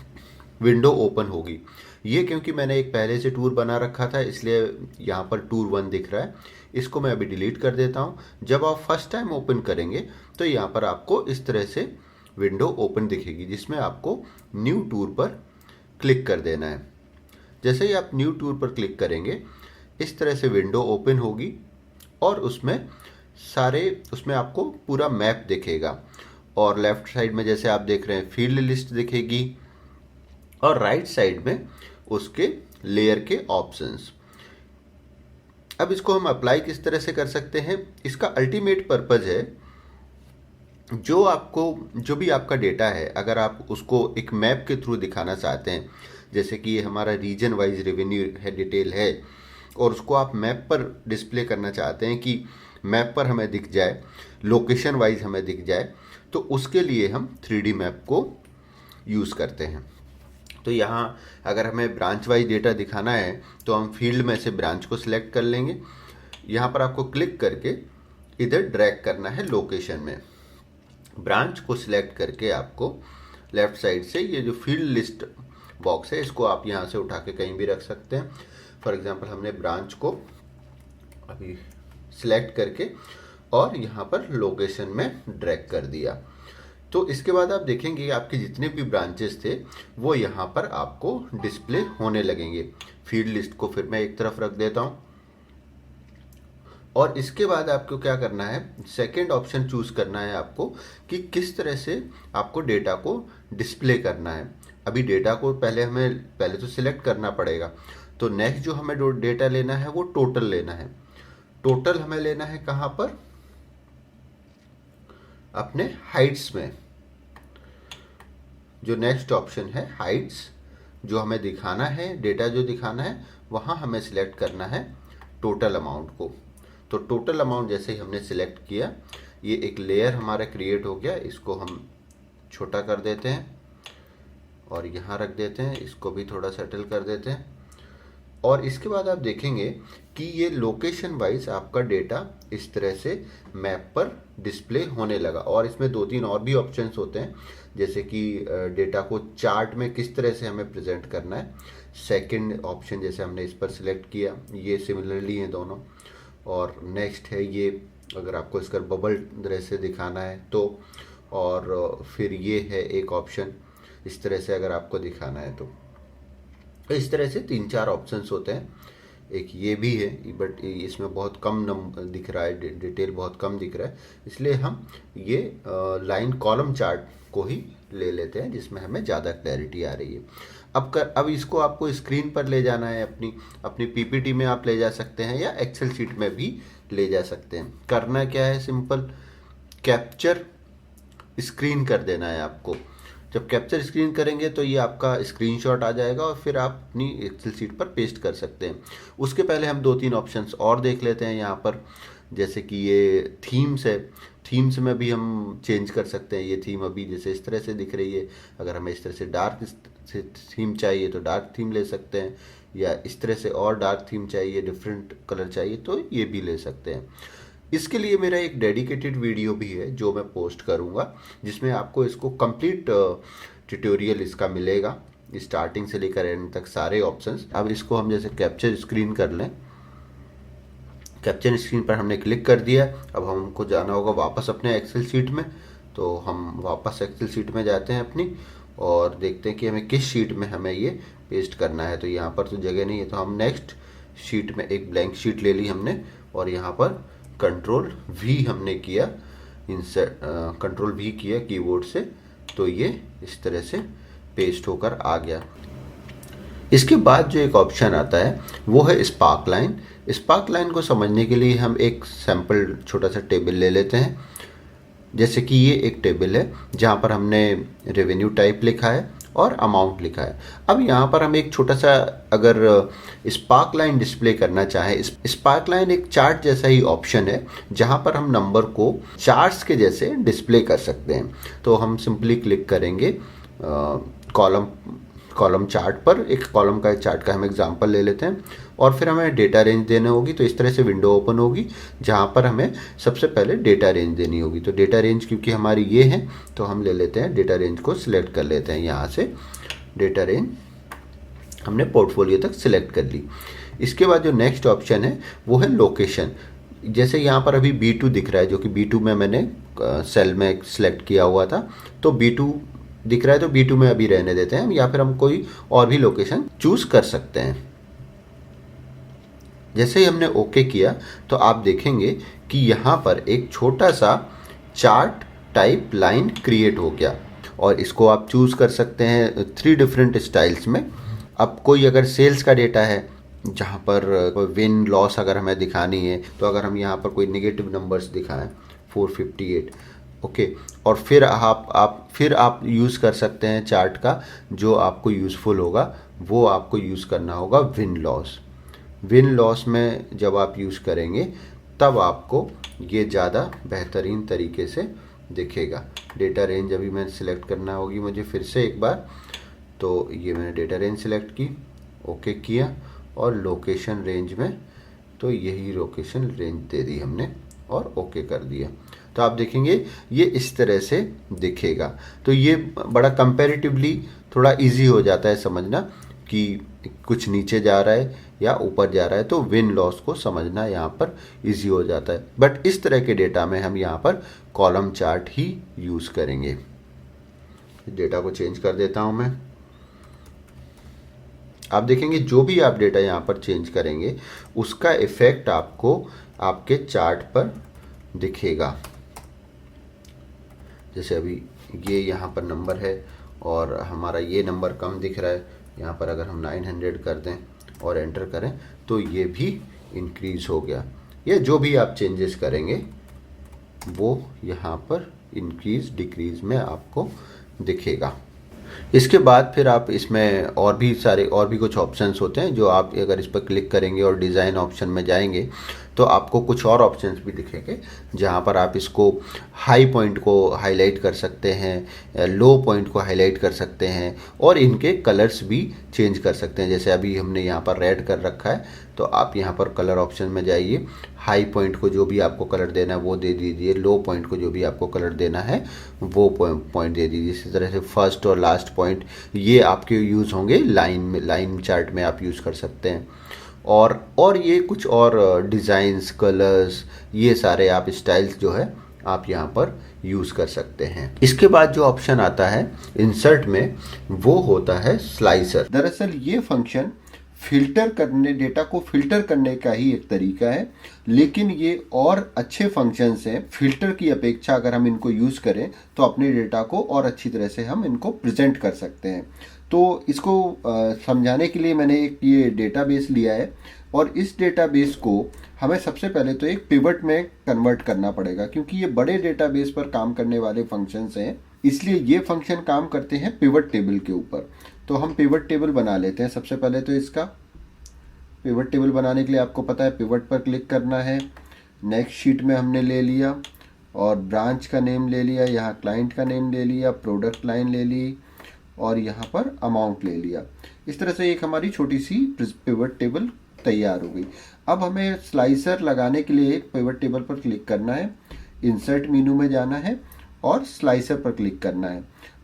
विंडो ओपन होगी। ये क्योंकि मैंने एक पहले से टूर बना रखा था इसलिए यहाँ पर टूर 1 दिख रहा है, इसको मैं अभी डिलीट कर देता हूँ। जब आप फर्स्ट टाइम ओपन करेंगे तो यहाँ पर आपको इस तरह से विंडो ओपन दिखेगी जिसमें आपको न्यू टूर पर क्लिक कर देना है। जैसे ही आप न्यू टूर पर क्लिक करेंगे, इस तरह से विंडो ओपन होगी और उसमें आपको पूरा मैप दिखेगा। और लेफ्ट साइड में जैसे आप देख रहे हैं फील्ड लिस्ट दिखेगी और राइट साइड में उसके लेयर के ऑप्शंस। अब इसको हम अप्लाई किस तरह से कर सकते हैं, इसका अल्टीमेट पर्पज है जो भी आपका डेटा है, अगर आप उसको एक मैप के थ्रू दिखाना चाहते हैं, जैसे कि ये हमारा रीजन वाइज रेवेन्यू है, डिटेल है, और उसको आप मैप पर डिस्प्ले करना चाहते हैं कि मैप पर हमें दिख जाए, लोकेशन वाइज हमें दिख जाए, तो उसके लिए हम 3D मैप को यूज़ करते हैं। तो यहाँ अगर हमें ब्रांच वाइज डेटा दिखाना है तो हम फील्ड में से ब्रांच को सिलेक्ट कर लेंगे। यहाँ पर आपको क्लिक करके इधर ड्रैग करना है लोकेशन में। ब्रांच को सिलेक्ट करके आपको लेफ्ट साइड से ये जो फील्ड लिस्ट बॉक्स है इसको आप यहाँ से उठा के कहीं भी रख सकते हैं। फॉर एग्जांपल हमने ब्रांच को अभी सिलेक्ट करके और यहाँ पर लोकेशन में ड्रैग कर दिया। तो इसके बाद आप देखेंगे आपके जितने भी ब्रांचेस थे वो यहाँ पर आपको डिस्प्ले होने लगेंगे। फील्ड लिस्ट को फिर मैं एक तरफ रख देता हूँ और इसके बाद आपको क्या करना है, सेकंड ऑप्शन चूज करना है आपको कि किस तरह से आपको डेटा को डिस्प्ले करना है। अभी डेटा को पहले तो सिलेक्ट करना पड़ेगा। तो नेक्स्ट जो हमें डेटा लेना है वो टोटल लेना है। टोटल हमें लेना है कहाँ पर, अपने हाइट्स में। जो नेक्स्ट ऑप्शन है हाइट्स, जो हमें दिखाना है डेटा जो दिखाना है वहाँ हमें सिलेक्ट करना है टोटल अमाउंट को। तो टोटल अमाउंट जैसे ही हमने सिलेक्ट किया ये एक लेयर हमारा क्रिएट हो गया। इसको हम छोटा कर देते हैं और यहाँ रख देते हैं, इसको भी थोड़ा सेटल कर देते हैं। और इसके बाद आप देखेंगे कि ये लोकेशन वाइज आपका डेटा इस तरह से मैप पर डिस्प्ले होने लगा। और इसमें 2-3 और भी ऑप्शंस होते हैं, जैसे कि डेटा को चार्ट में किस तरह से हमें प्रेजेंट करना है। सेकंड ऑप्शन जैसे हमने इस पर सिलेक्ट किया, ये सिमिलरली हैं दोनों। और नेक्स्ट है ये, अगर आपको इसका बबल तरह से दिखाना है तो। और फिर ये है एक ऑप्शन, इस तरह से अगर आपको दिखाना है तो। इस तरह से 3-4 ऑप्शंस होते हैं। एक ये भी है बट इसमें बहुत कम नंबर दिख रहा है, डिटेल बहुत कम दिख रहा है, इसलिए हम ये लाइन कॉलम चार्ट को ही ले लेते हैं जिसमें हमें ज़्यादा क्लैरिटी आ रही है। अब इसको आपको स्क्रीन पर ले जाना है, अपनी पीपीटी में आप ले जा सकते हैं या एक्सेल शीट में भी ले जा सकते हैं। करना क्या है, सिंपल कैप्चर स्क्रीन कर देना है आपको। जब कैप्चर स्क्रीन करेंगे तो ये आपका स्क्रीनशॉट आ जाएगा और फिर आप अपनी एक्सेल शीट पर पेस्ट कर सकते हैं। उसके पहले हम 2-3 ऑप्शंस और देख लेते हैं यहाँ पर, जैसे कि ये थीम्स है। थीम्स में भी हम चेंज कर सकते हैं। ये थीम अभी जैसे इस तरह से दिख रही है, अगर हमें इस तरह से डार्क थीम चाहिए तो डार्क थीम ले सकते हैं, या इस तरह से और डार्क थीम चाहिए, डिफरेंट कलर चाहिए तो ये भी ले सकते हैं। इसके लिए मेरा एक डेडिकेटेड वीडियो भी है जो मैं पोस्ट करूंगा, जिसमें आपको इसको कंप्लीट ट्यूटोरियल इसका मिलेगा, स्टार्टिंग से लेकर एंड तक सारे ऑप्शंस। अब इसको हम जैसे कैप्चर स्क्रीन कर लें, कैप्चर स्क्रीन पर हमने क्लिक कर दिया। अब हमको जाना होगा वापस अपने एक्सेल शीट में, तो हम वापस एक्सेल शीट में जाते हैं अपनी और देखते हैं कि हमें किस शीट में हमें ये पेस्ट करना है। तो यहाँ पर तो जगह नहीं है, तो हम नेक्स्ट शीट में एक ब्लैंक शीट ले ली हमने और यहाँ पर कंट्रोल वी हमने किया, कंट्रोल वी किया कीबोर्ड से, तो ये इस तरह से पेस्ट होकर आ गया। इसके बाद जो एक ऑप्शन आता है वो है स्पार्क लाइन। स्पार्क लाइन को समझने के लिए हम एक सैंपल छोटा सा टेबल ले लेते हैं। जैसे कि ये एक टेबल है जहाँ पर हमने रेवेन्यू टाइप लिखा है और अमाउंट लिखा है। अब यहाँ पर हम एक छोटा सा अगर स्पार्क लाइन डिस्प्ले करना चाहें, स्पार्क लाइन एक चार्ट जैसा ही ऑप्शन है जहाँ पर हम नंबर को चार्ट्स के जैसे डिस्प्ले कर सकते हैं। तो हम सिंपली क्लिक करेंगे कॉलम चार्ट पर, एक कॉलम का चार्ट का हम एग्जांपल ले लेते हैं और फिर हमें डेटा रेंज देने होगी। तो इस तरह से विंडो ओपन होगी जहाँ पर हमें सबसे पहले डेटा रेंज देनी होगी। तो डेटा रेंज क्योंकि हमारी ये है तो हम ले लेते हैं, डेटा रेंज को सिलेक्ट कर लेते हैं। यहाँ से डेटा रेंज हमने पोर्टफोलियो तक सिलेक्ट कर ली। इसके बाद जो नेक्स्ट ऑप्शन है वो है लोकेशन। जैसे यहाँ पर अभी B2 दिख रहा है, जो कि B2 में मैंने सेल में सिलेक्ट किया हुआ था, तो B2 दिख रहा है तो B2 में अभी रहने देते हैं, या फिर हम कोई और भी लोकेशन चूज कर सकते हैं। जैसे ही हमने ओके किया तो आप देखेंगे कि यहाँ पर एक छोटा सा चार्ट टाइप लाइन क्रिएट हो गया, और इसको आप चूज़ कर सकते हैं 3 डिफरेंट स्टाइल्स में। अब कोई अगर सेल्स का डेटा है जहाँ पर विन लॉस अगर हमें दिखानी है, तो अगर हम यहाँ पर कोई नेगेटिव नंबर्स दिखाएं 458, ओके, और फिर आप यूज़ कर सकते हैं चार्ट का जो आपको यूज़फुल होगा, वो आपको यूज़ करना होगा विन लॉस। विन लॉस में जब आप यूज़ करेंगे तब आपको ये ज़्यादा बेहतरीन तरीके से दिखेगा। डेटा रेंज अभी मैं सिलेक्ट करना होगी मुझे फिर से एक बार, तो ये मैंने डेटा रेंज सिलेक्ट की, ओके किया, और लोकेशन रेंज में तो यही लोकेशन रेंज दे दी हमने और ओके कर दिया। तो आप देखेंगे ये इस तरह से दिखेगा। तो ये बड़ा कंपैरेटिवली थोड़ा इजी हो जाता है समझना कि कुछ नीचे जा रहा है या ऊपर जा रहा है, तो विन लॉस को समझना यहाँ पर इजी हो जाता है। बट इस तरह के डेटा में हम यहाँ पर कॉलम चार्ट ही यूज़ करेंगे। डेटा को चेंज कर देता हूँ मैं। आप देखेंगे जो भी आप डेटा यहाँ पर चेंज करेंगे उसका इफ़ेक्ट आपको आपके चार्ट पर दिखेगा। जैसे अभी ये यहाँ पर नंबर है और हमारा ये नंबर कम दिख रहा है, यहाँ पर अगर हम 900 कर दें और एंटर करें तो ये भी इंक्रीज़ हो गया। ये जो भी आप चेंजेस करेंगे वो यहाँ पर इंक्रीज़ डिक्रीज़ में आपको दिखेगा। इसके बाद फिर आप इसमें और भी कुछ ऑप्शंस होते हैं जो आप अगर इस पर क्लिक करेंगे और डिज़ाइन ऑप्शन में जाएंगे तो आपको कुछ और ऑप्शंस भी दिखेंगे जहाँ पर आप इसको हाई पॉइंट को हाईलाइट कर सकते हैं, लो पॉइंट को हाईलाइट कर सकते हैं, और इनके कलर्स भी चेंज कर सकते हैं। जैसे अभी हमने यहाँ पर रेड कर रखा है तो आप यहाँ पर कलर ऑप्शन में जाइए, हाई पॉइंट को जो भी आपको कलर देना है वो दे दीजिए, लो पॉइंट को जो भी आपको कलर देना है वो पॉइंट दे दीजिए। इसी तरह से फर्स्ट और लास्ट पॉइंट ये आपके यूज़ होंगे लाइन चार्ट में आप यूज़ कर सकते हैं। और ये कुछ और डिज़ाइंस, कलर्स, ये सारे आप स्टाइल्स जो है आप यहाँ पर यूज़ कर सकते हैं। इसके बाद जो ऑप्शन आता है इंसर्ट में वो होता है स्लाइसर। दरअसल ये फंक्शन डेटा को फिल्टर करने का ही एक तरीका है, लेकिन ये और अच्छे फंक्शंस हैं। फिल्टर की अपेक्षा अगर हम इनको यूज़ करें तो अपने डेटा को और अच्छी तरह से हम इनको प्रेजेंट कर सकते हैं। तो इसको समझाने के लिए मैंने एक ये डेटाबेस लिया है, और इस डेटाबेस को हमें सबसे पहले तो एक पिवट में कन्वर्ट करना पड़ेगा, क्योंकि ये बड़े डेटाबेस पर काम करने वाले फंक्शंस हैं, इसलिए ये फंक्शन काम करते हैं पिवट टेबल के ऊपर। तो हम पिवट टेबल बना लेते हैं। सबसे पहले तो इसका पिवट टेबल बनाने के लिए आपको पता है पिवट पर क्लिक करना है। नेक्स्ट शीट में हमने ले लिया और ब्रांच का नेम ले लिया, यहाँ क्लाइंट का नेम ले लिया, प्रोडक्ट लाइन ले ली और यहाँ पर अमाउंट ले लिया। इस तरह से एक हमारी छोटी सी पिवट टेबल तैयार हो गई। अब हमें स्लाइसर लगाने के लिए पिवट टेबल पर क्लिक करना है, इंसर्ट मेनू में जाना है और स्लाइसर पर क्लिक करना है।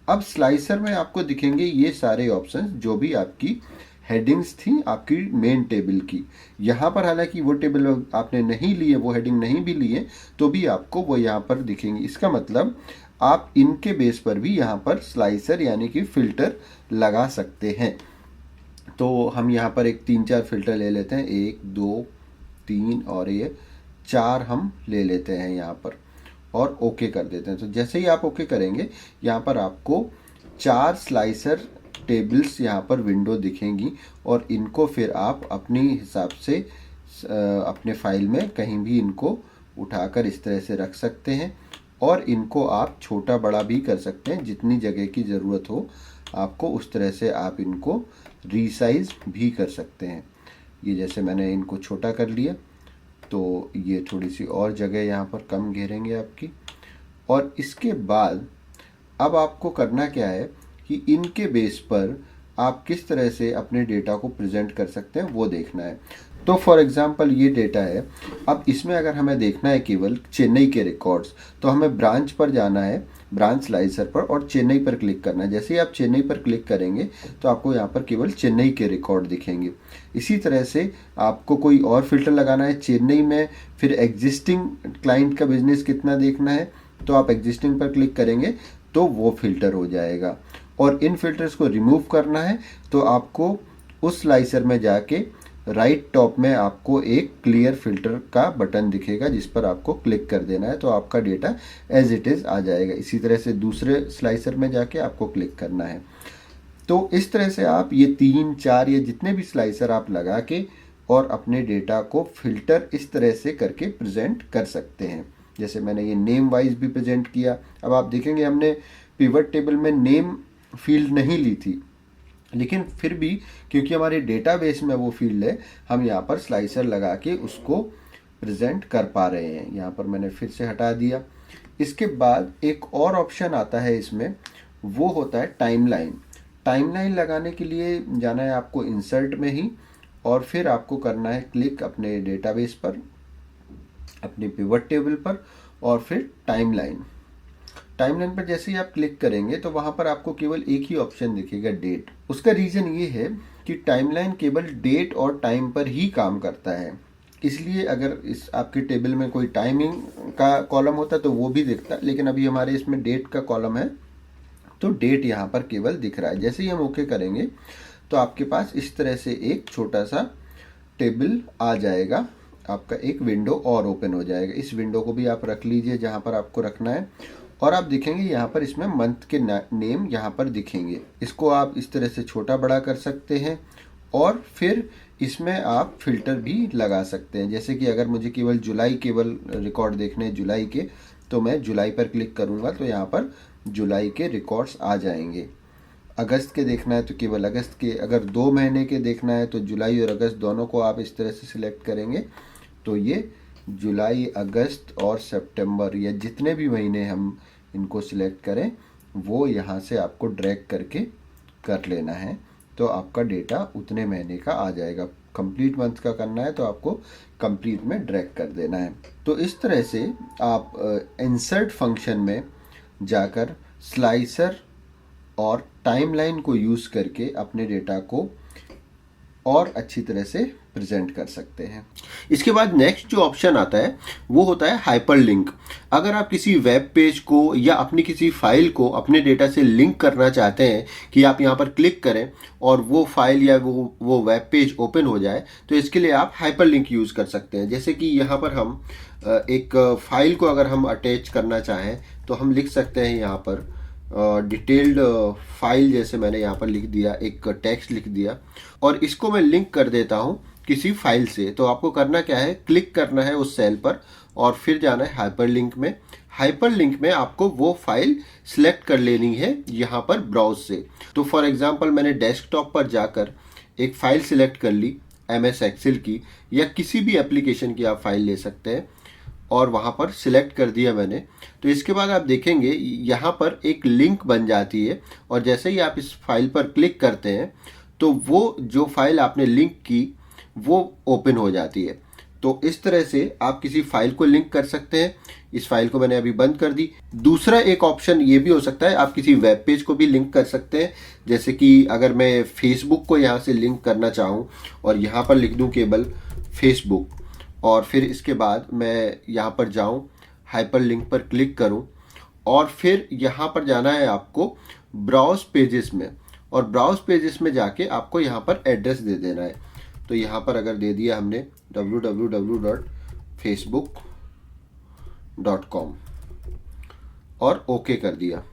अब स्लाइसर में आपको दिखेंगे ये सारे ऑप्शंस जो भी आपकी हेडिंग्स थी आपकी मेन टेबल की। यहाँ पर हालांकि वो टेबल आपने नहीं लिए, वो हेडिंग नहीं भी लिए, तो भी आपको वो यहाँ पर दिखेंगी। इसका मतलब आप इनके बेस पर भी यहाँ पर स्लाइसर यानी कि फ़िल्टर लगा सकते हैं। तो हम यहाँ पर एक 3-4 फ़िल्टर ले लेते हैं, 1 2 3 और ये 4 हम ले लेते हैं यहाँ पर और ओके कर देते हैं। तो जैसे ही आप ओके करेंगे यहाँ पर आपको 4 स्लाइसर टेबल्स यहाँ पर विंडो दिखेंगी, और इनको फिर आप अपनी हिसाब से अपने फाइल में कहीं भी इनको उठाकर इस तरह से रख सकते हैं, और इनको आप छोटा बड़ा भी कर सकते हैं। जितनी जगह की ज़रूरत हो आपको उस तरह से आप इनको रीसाइज भी कर सकते हैं। ये जैसे मैंने इनको छोटा कर लिया तो ये थोड़ी सी और जगह यहाँ पर कम घेरेंगे आपकी। और इसके बाद अब आपको करना क्या है कि इनके बेस पर आप किस तरह से अपने डेटा को प्रेजेंट कर सकते हैं वो देखना है। तो फॉर एग्जांपल ये डेटा है, अब इसमें अगर हमें देखना है केवल चेन्नई के रिकॉर्ड्स, तो हमें ब्रांच पर जाना है, ब्रांच स्लाइसर पर, और चेन्नई पर क्लिक करना है। जैसे ही आप चेन्नई पर क्लिक करेंगे तो आपको यहाँ पर केवल चेन्नई के रिकॉर्ड दिखेंगे। इसी तरह से आपको कोई और फिल्टर लगाना है चेन्नई में, फिर एग्जिस्टिंग क्लाइंट का बिजनेस कितना देखना है तो आप एग्जिस्टिंग पर क्लिक करेंगे तो वो फिल्टर हो जाएगा। और इन फिल्टर्स को रिमूव करना है तो आपको उस स्लाइसर में जाके राइट टॉप में आपको एक क्लियर फिल्टर का बटन दिखेगा जिस पर आपको क्लिक कर देना है, तो आपका डेटा एज इट इज़ आ जाएगा। इसी तरह से दूसरे स्लाइसर में जाके आपको क्लिक करना है। तो इस तरह से आप ये 3, 4 या जितने भी स्लाइसर आप लगा के और अपने डेटा को फिल्टर इस तरह से करके प्रेजेंट कर सकते हैं। जैसे मैंने ये नेम वाइज भी प्रेजेंट किया। अब आप देखेंगे हमने पिवट टेबल में नेम फील्ड नहीं ली थी, लेकिन फिर भी क्योंकि हमारे डेटाबेस में वो फील्ड है, हम यहाँ पर स्लाइसर लगा के उसको प्रेजेंट कर पा रहे हैं। यहाँ पर मैंने फिर से हटा दिया। इसके बाद एक और ऑप्शन आता है इसमें, वो होता है टाइमलाइन। टाइमलाइन लगाने के लिए जाना है आपको इंसर्ट में ही, और फिर आपको करना है क्लिक अपने डेटाबेस पर, अपने पिवट टेबल पर, और फिर टाइमलाइन। टाइमलाइन पर जैसे ही आप क्लिक करेंगे तो वहाँ पर आपको केवल एक ही ऑप्शन दिखेगा, डेट। उसका रीज़न ये है कि टाइमलाइन केवल डेट और टाइम पर ही काम करता है, इसलिए अगर इस आपके टेबल में कोई टाइमिंग का कॉलम होता तो वो भी दिखता, लेकिन अभी हमारे इसमें डेट का कॉलम है तो डेट यहाँ पर केवल दिख रहा है। जैसे ही हम ओके करेंगे तो आपके पास इस तरह से एक छोटा सा टेबल आ जाएगा, आपका एक विंडो और ओपन हो जाएगा। इस विंडो को भी आप रख लीजिए जहाँ पर आपको रखना है, और आप देखेंगे यहाँ पर इसमें मंथ के नेम यहाँ पर दिखेंगे। इसको आप इस तरह से छोटा बड़ा कर सकते हैं, और फिर इसमें आप फिल्टर भी लगा सकते हैं। जैसे कि अगर मुझे केवल जुलाई केवल रिकॉर्ड देखने हैं जुलाई के, तो मैं जुलाई पर क्लिक करूँगा तो यहाँ पर जुलाई के रिकॉर्ड्स आ जाएंगे। अगस्त के देखना है तो केवल अगस्त के, अगर 2 महीने के देखना है तो जुलाई और अगस्त दोनों को आप इस तरह से सिलेक्ट करेंगे तो ये जुलाई, अगस्त और सितंबर या जितने भी महीने हम इनको सिलेक्ट करें वो यहाँ से आपको ड्रैग करके कर लेना है, तो आपका डेटा उतने महीने का आ जाएगा। कंप्लीट मंथ का करना है तो आपको कंप्लीट में ड्रैग कर देना है। तो इस तरह से आप इंसर्ट फंक्शन में जाकर स्लाइसर और टाइमलाइन को यूज़ करके अपने डेटा को और अच्छी तरह से प्रेजेंट कर सकते हैं। इसके बाद नेक्स्ट जो ऑप्शन आता है वो होता है हाइपरलिंक। अगर आप किसी वेब पेज को या अपनी किसी फाइल को अपने डेटा से लिंक करना चाहते हैं कि आप यहाँ पर क्लिक करें और वो फाइल या वो वेब पेज ओपन हो जाए, तो इसके लिए आप हाइपरलिंक यूज़ कर सकते हैं। जैसे कि यहाँ पर हम एक फाइल को अगर हम अटैच करना चाहें तो हम लिख सकते हैं यहाँ पर डिटेल्ड फाइल, जैसे मैंने यहाँ पर लिख दिया, एक टेक्स्ट लिख दिया, और इसको मैं लिंक कर देता हूँ किसी फाइल से। तो आपको करना क्या है, क्लिक करना है उस सेल पर और फिर जाना है हाइपरलिंक में। हाइपरलिंक में आपको वो फाइल सिलेक्ट कर लेनी है यहाँ पर ब्राउज से। तो फॉर एग्जांपल मैंने डेस्कटॉप पर जाकर एक फाइल सिलेक्ट कर ली MS एक्सेल की, या किसी भी एप्लीकेशन की आप फाइल ले सकते हैं, और वहाँ पर सिलेक्ट कर दिया मैंने। तो इसके बाद आप देखेंगे यहाँ पर एक लिंक बन जाती है, और जैसे ही आप इस फाइल पर क्लिक करते हैं तो वो जो फाइल आपने लिंक की वो ओपन हो जाती है। तो इस तरह से आप किसी फाइल को लिंक कर सकते हैं। इस फाइल को मैंने अभी बंद कर दी। दूसरा एक ऑप्शन ये भी हो सकता है, आप किसी वेब पेज को भी लिंक कर सकते हैं। जैसे कि अगर मैं फेसबुक को यहाँ से लिंक करना चाहूँ और यहाँ पर लिख दूँ केवल फेसबुक, और फिर इसके बाद मैं यहाँ पर जाऊँ, हाइपरलिंक पर क्लिक करूँ, और फिर यहाँ पर जाना है आपको ब्राउज पेजेस में, और ब्राउज पेजेस में जाके आपको यहाँ पर एड्रेस दे देना है। तो यहाँ पर अगर दे दिया हमने www.facebook.com और ओके कर दिया,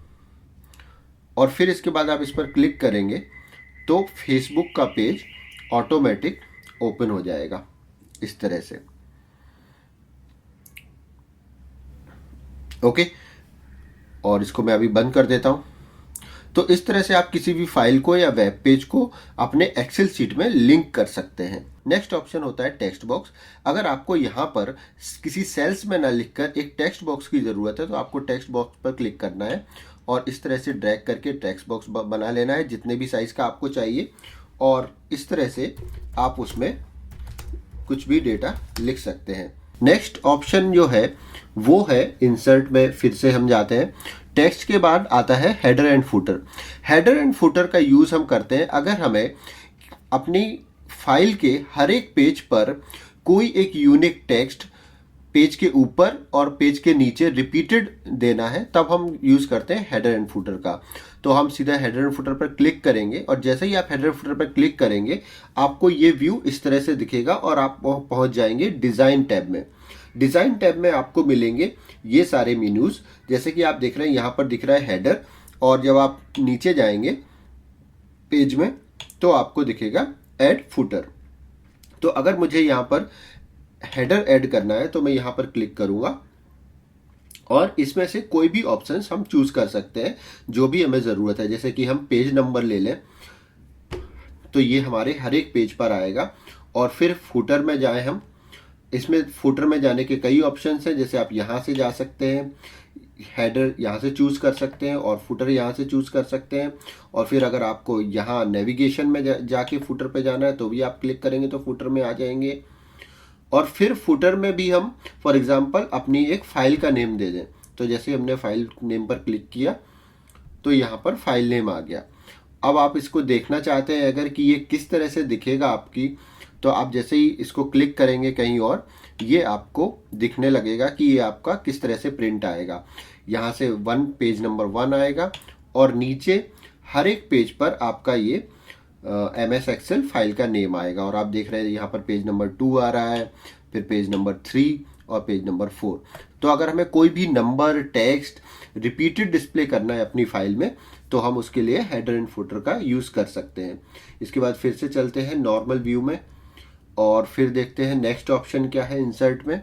और फिर इसके बाद आप इस पर क्लिक करेंगे तो फेसबुक का पेज ऑटोमेटिक ओपन हो जाएगा इस तरह से। ओके, और इसको मैं अभी बंद कर देता हूं। तो इस तरह से आप किसी भी फाइल को या वेब पेज को अपने एक्सेल शीट में लिंक कर सकते हैं। नेक्स्ट ऑप्शन होता है टेक्स्ट बॉक्स। अगर आपको यहाँ पर किसी सेल्स में ना लिखकर एक टेक्स्ट बॉक्स की ज़रूरत है तो आपको टेक्स्ट बॉक्स पर क्लिक करना है और इस तरह से ड्रैग करके टेक्स्ट बॉक्स बना लेना है जितने भी साइज़ का आपको चाहिए, और इस तरह से आप उसमें कुछ भी डेटा लिख सकते हैं। नेक्स्ट ऑप्शन जो है वो है इंसर्ट में फिर से हम जाते हैं। टेक्स्ट के बाद आता है header and footer. Header and footer का यूज़ हम करते हैं अगर हमें अपनी फाइल के हर एक पेज पर कोई एक यूनिक टेक्स्ट पेज के ऊपर और पेज के नीचे रिपीटेड देना है, तब हम यूज करते हैं हेडर एंड फुटर का। तो हम सीधा हेडर एंड फुटर पर क्लिक करेंगे और जैसे ही आप हेडर एंड फुटर पर क्लिक करेंगे आपको ये व्यू इस तरह से दिखेगा और आप पहुंच जाएंगे डिजाइन टैब में। डिजाइन टैब में आपको मिलेंगे ये सारे मेन्यूज, जैसे कि आप देख रहे हैं यहाँ पर दिख रहा है हेडर, और जब आप नीचे जाएंगे पेज में तो आपको दिखेगा ऐड फुटर। तो अगर मुझे यहाँ पर हेडर ऐड करना है तो मैं यहाँ पर क्लिक करूंगा और इसमें से कोई भी ऑप्शंस हम चूज कर सकते हैं जो भी हमें जरूरत है। जैसे कि हम पेज नंबर ले लें तो ये हमारे हर एक पेज पर आएगा। और फिर फुटर में जाए हम, इसमें फुटर में जाने के कई ऑप्शंस हैं, जैसे आप यहाँ से जा सकते हैं, हेडर यहाँ से चूज कर सकते हैं और फुटर यहाँ से चूज कर सकते हैं। और फिर अगर आपको यहाँ नेविगेशन में जाके फुटर पे जाना है तो भी आप क्लिक करेंगे तो फुटर में आ जाएंगे। और फिर फुटर में भी हम फॉर एग्जांपल अपनी एक फाइल का नेम दे दें, तो जैसे हमने फाइल नेम पर क्लिक किया तो यहाँ पर फाइल नेम आ गया। अब आप इसको देखना चाहते हैं अगर कि ये किस तरह से दिखेगा आपकी, तो आप जैसे ही इसको क्लिक करेंगे कहीं और ये आपको दिखने लगेगा कि ये आपका किस तरह से प्रिंट आएगा। यहाँ से पेज नंबर 1 आएगा और नीचे हर एक पेज पर आपका ये MS एक्सेल फाइल का नेम आएगा। और आप देख रहे हैं यहाँ पर पेज नंबर 2 आ रहा है, फिर पेज नंबर 3 और पेज नंबर 4। तो अगर हमें कोई भी नंबर टेक्स्ट रिपीटेड डिस्प्ले करना है अपनी फाइल में तो हम उसके लिए हेडर एंड फुटर का यूज कर सकते हैं। इसके बाद फिर से चलते हैं नॉर्मल व्यू में और फिर देखते हैं नेक्स्ट ऑप्शन क्या है इंसर्ट में।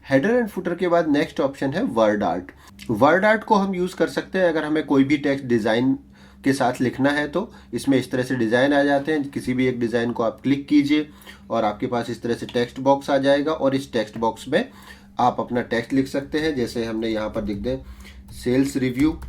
हेडर एंड फुटर के बाद नेक्स्ट ऑप्शन है वर्ड आर्ट। वर्ड आर्ट को हम यूज कर सकते हैं अगर हमें कोई भी टेक्स्ट डिजाइन के साथ लिखना है तो इसमें इस तरह से डिजाइन आ जाते हैं। किसी भी एक डिजाइन को आप क्लिक कीजिए और आपके पास इस तरह से टेक्स्ट बॉक्स आ जाएगा और इस टेक्स्ट बॉक्स में आप अपना टेक्स्ट लिख सकते हैं, जैसे हमने यहाँ पर लिख दें सेल्स रिव्यू।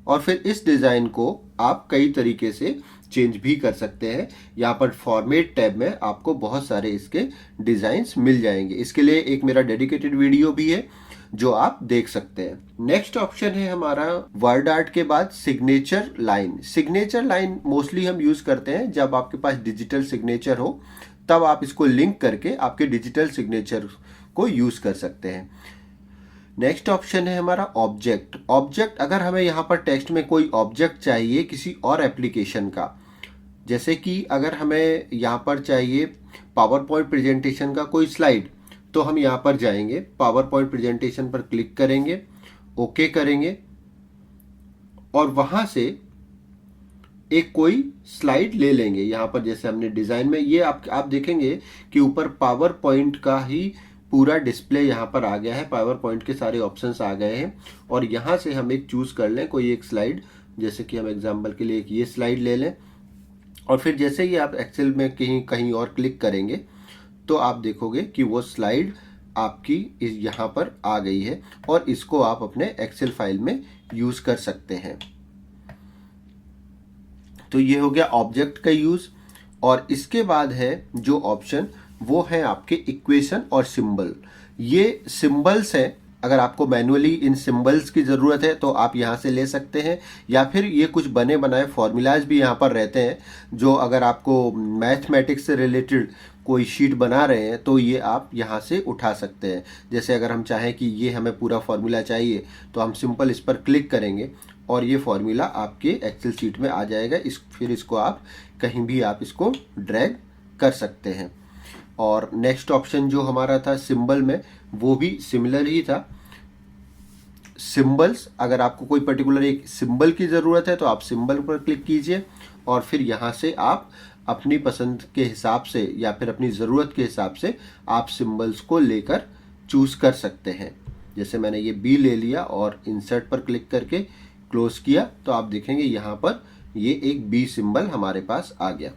और फिर इस डिजाइन को आप कई तरीके से चेंज भी कर सकते हैं। यहाँ पर फॉर्मेट टैब में आपको बहुत सारे इसके डिजाइन्स मिल जाएंगे। इसके लिए एक मेरा डेडिकेटेड वीडियो भी है जो आप देख सकते हैं। नेक्स्ट ऑप्शन है हमारा वर्ड आर्ट के बाद signature line. Signature line mostly हम यूज करते हैं जब आपके पास डिजिटल सिग्नेचर हो, तब आप इसको लिंक करके आपके डिजिटल सिग्नेचर को यूज कर सकते हैं। नेक्स्ट ऑप्शन है हमारा ऑब्जेक्ट। ऑब्जेक्ट, अगर हमें यहाँ पर टेक्स्ट में कोई ऑब्जेक्ट चाहिए किसी और एप्लीकेशन का, जैसे कि अगर हमें यहाँ पर चाहिए पावर पॉइंट प्रेजेंटेशन का कोई स्लाइड, तो हम यहाँ पर जाएंगे, पावर पॉइंट प्रेजेंटेशन पर क्लिक करेंगे, ओके करेंगे और वहां से एक कोई स्लाइड ले लेंगे। यहाँ पर जैसे हमने डिजाइन में ये आप देखेंगे कि ऊपर पावर पॉइंट का ही पूरा डिस्प्ले यहाँ पर आ गया है, पावर पॉइंट के सारे ऑप्शंस आ गए हैं। और यहाँ से हम एक चूज कर लें कोई एक स्लाइड, जैसे कि हम एग्जांपल के लिए एक ये स्लाइड ले लें और फिर जैसे ही आप एक्सेल में कहीं और क्लिक करेंगे तो आप देखोगे कि वो स्लाइड आपकी यहाँ पर आ गई है और इसको आप अपने एक्सेल फाइल में यूज कर सकते हैं। तो ये हो गया ऑब्जेक्ट का यूज। और इसके बाद है जो ऑप्शन वो है आपके इक्वेशन और सिंबल। ये सिंबल्स हैं, अगर आपको मैन्युअली इन सिंबल्स की ज़रूरत है तो आप यहाँ से ले सकते हैं, या फिर ये कुछ बने बनाए फॉर्मूलाज भी यहाँ पर रहते हैं जो अगर आपको मैथमेटिक्स से रिलेटेड कोई शीट बना रहे हैं तो ये आप यहाँ से उठा सकते हैं। जैसे अगर हम चाहें कि ये हमें पूरा फॉर्मूला चाहिए तो हम सिंपल इस पर क्लिक करेंगे और ये फॉर्मूला आपके एक्सेल शीट में आ जाएगा। फिर इसको आप कहीं भी आप इसको ड्रैग कर सकते हैं। और नेक्स्ट ऑप्शन जो हमारा था सिंबल में, वो भी सिमिलर ही था। सिंबल्स, अगर आपको कोई पर्टिकुलर एक सिंबल की ज़रूरत है तो आप सिंबल पर क्लिक कीजिए और फिर यहाँ से आप अपनी पसंद के हिसाब से या फिर अपनी ज़रूरत के हिसाब से आप सिंबल्स को लेकर चूज कर सकते हैं। जैसे मैंने ये बी ले लिया और इंसर्ट पर क्लिक करके क्लोज किया तो आप देखेंगे यहाँ पर ये एक बी सिंबल हमारे पास आ गया।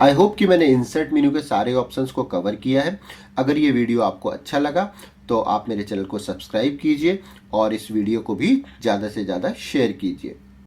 आई होप कि मैंने इंसर्ट मेन्यू के सारे ऑप्शंस को कवर किया है। अगर ये वीडियो आपको अच्छा लगा तो आप मेरे चैनल को सब्सक्राइब कीजिए और इस वीडियो को भी ज़्यादा से ज़्यादा शेयर कीजिए।